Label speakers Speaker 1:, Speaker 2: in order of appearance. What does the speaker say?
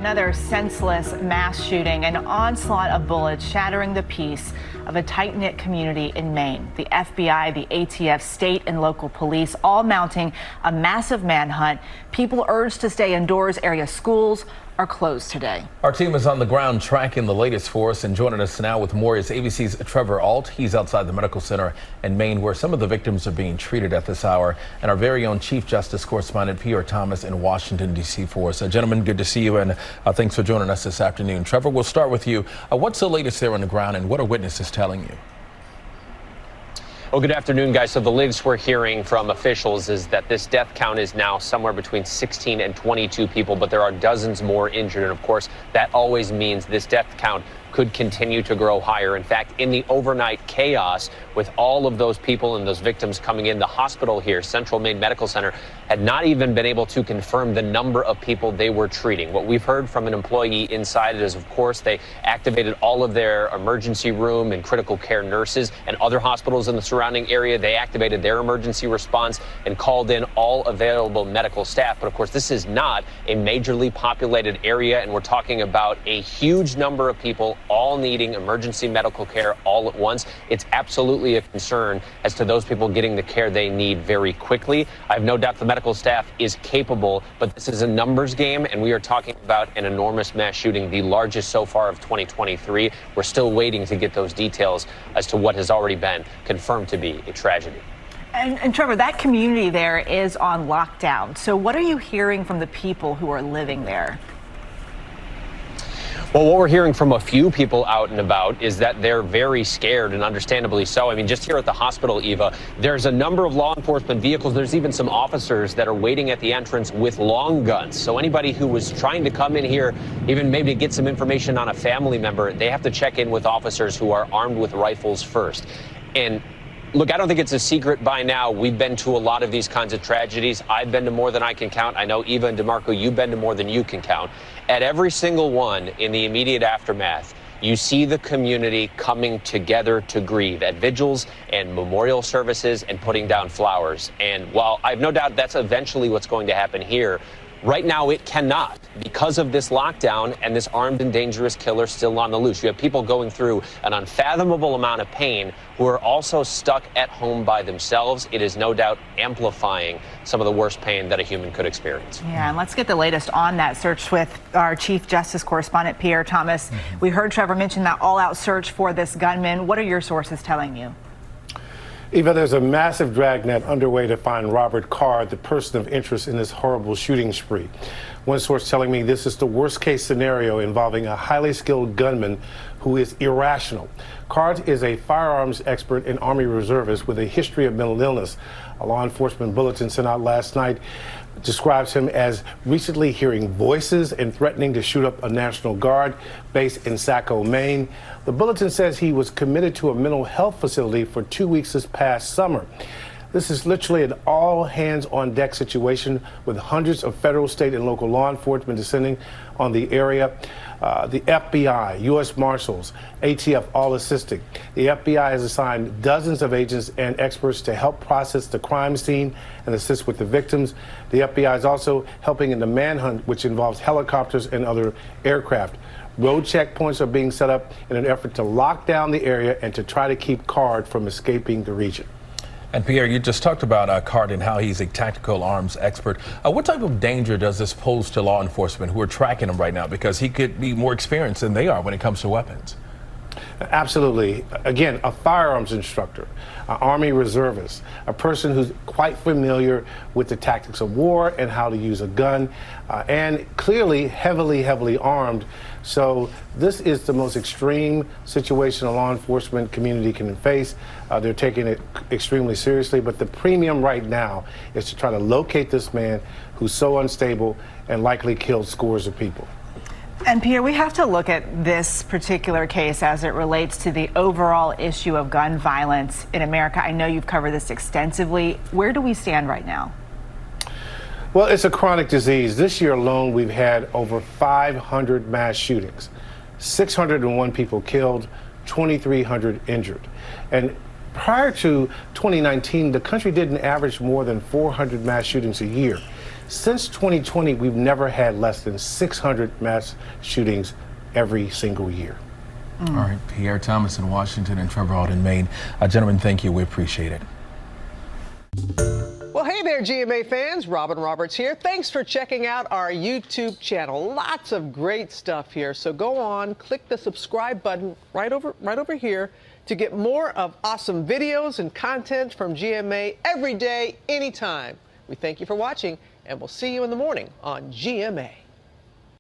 Speaker 1: Another senseless mass shooting, an onslaught of bullets shattering the peace of a tight-knit community in Maine. The FBI, the ATF, state and local police all mounting a massive manhunt. People urged to stay indoors. Area schools are closed today.
Speaker 2: Our team is on the ground tracking the latest for us, and joining us now with more is ABC's Trevor Ault. He's outside the medical center in Maine where some of the victims are being treated at this hour, and our very own Chief Justice correspondent Pierre Thomas in Washington, D.C. for us. Gentlemen, good to see you, and thanks for joining us this afternoon. Trevor, we'll start with you. What's the latest there on the ground, and what are witnesses telling you?
Speaker 3: Well, good afternoon, guys. So the latest we're hearing from officials is that this death count is now somewhere between 16 and 22 people, but there are dozens more injured. And of course, that always means this death count could continue to grow higher. In fact, in the overnight chaos with all of those people and those victims coming in, the hospital here, Central Maine Medical Center, had not even been able to confirm the number of people they were treating. What we've heard from an employee inside is, of course, they activated all of their emergency room and critical care nurses, and other hospitals in the surrounding area. They activated their emergency response and called in all available medical staff. But of course, this is not a majorly populated area, and we're talking about a huge number of people all needing emergency medical care all at once. It's absolutely a concern as to those people getting the care they need very quickly. I have no doubt the medical staff is capable, but this is a numbers game, and we are talking about an enormous mass shooting, the largest so far of 2023. We're still waiting to get those details as to what has already been confirmed to be a tragedy.
Speaker 1: And Trevor, that community there is on lockdown. So what are you hearing from the people who are living there?
Speaker 3: Well, what we're hearing from a few people out and about is that they're very scared, and understandably so. I mean, just here at the hospital, Eva, there's a number of law enforcement vehicles. There's even some officers that are waiting at the entrance with long guns. So anybody who was trying to come in here, even maybe to get some information on a family member, they have to check in with officers who are armed with rifles first. And look, I don't think it's a secret by now. We've been to a lot of these kinds of tragedies. I've been to more than I can count. I know Eva and DeMarco, you've been to more than you can count. At every single one, in the immediate aftermath, you see the community coming together to grieve at vigils and memorial services and putting down flowers. And while I have no doubt that's eventually what's going to happen here, right now, it cannot because of this lockdown and this armed and dangerous killer still on the loose. You have people going through an unfathomable amount of pain who are also stuck at home by themselves. It is no doubt amplifying some of the worst pain that a human could experience.
Speaker 1: Yeah, and let's get the latest on that search with our Chief Justice correspondent, Pierre Thomas. We heard Trevor mention that all-out search for this gunman. What are your sources telling you?
Speaker 4: Eva, there's a massive dragnet underway to find Robert Carr, the person of interest in this horrible shooting spree. One source telling me this is the worst case scenario involving a highly skilled gunman who is irrational. Carr is a firearms expert and Army reservist with a history of mental illness. A law enforcement bulletin sent out last night describes him as recently hearing voices and threatening to shoot up a National Guard base in Saco, Maine. The bulletin says he was committed to a mental health facility for 2 weeks this past summer. This is literally an all-hands-on-deck situation with hundreds of federal, state, and local law enforcement descending on the area. The FBI, U.S. Marshals, ATF all assisting. The FBI has assigned dozens of agents and experts to help process the crime scene and assist with the victims. The FBI is also helping in the manhunt, which involves helicopters and other aircraft. Road checkpoints are being set up in an effort to lock down the area and to try to keep Card from escaping the region.
Speaker 2: And Pierre, you just talked about Card and how he's a tactical arms expert. What type of danger does this pose to law enforcement who are tracking him right now? Because he could be more experienced than they are when it comes to weapons.
Speaker 4: Absolutely. Again, a firearms instructor, an Army reservist, a person who's quite familiar with the tactics of war and how to use a gun, and clearly heavily armed. So this is the most extreme situation a law enforcement community can face. They're taking it extremely seriously, but the premium right now is to try to locate this man who's so unstable and likely killed scores of people.
Speaker 1: And Pierre, we have to look at this particular case as it relates to the overall issue of gun violence in America. I know you've covered this extensively. Where do we stand right now?
Speaker 4: Well, it's a chronic disease. This year alone, we've had over 500 mass shootings, 601 people killed, 2,300 injured. And prior to 2019, the country didn't average more than 400 mass shootings a year. Since 2020, we've never had less than 600 mass shootings every single year.
Speaker 2: All right, Pierre Thomas in Washington and Trevor Ault in Maine. Gentlemen, thank you. We appreciate it.
Speaker 5: Well, hey there, GMA fans. Robin Roberts here. Thanks for checking out our YouTube channel. Lots of great stuff here. So go on, click the subscribe button right over here to get more of awesome videos and content from GMA every day, anytime. We thank you for watching, and we'll see you in the morning on GMA.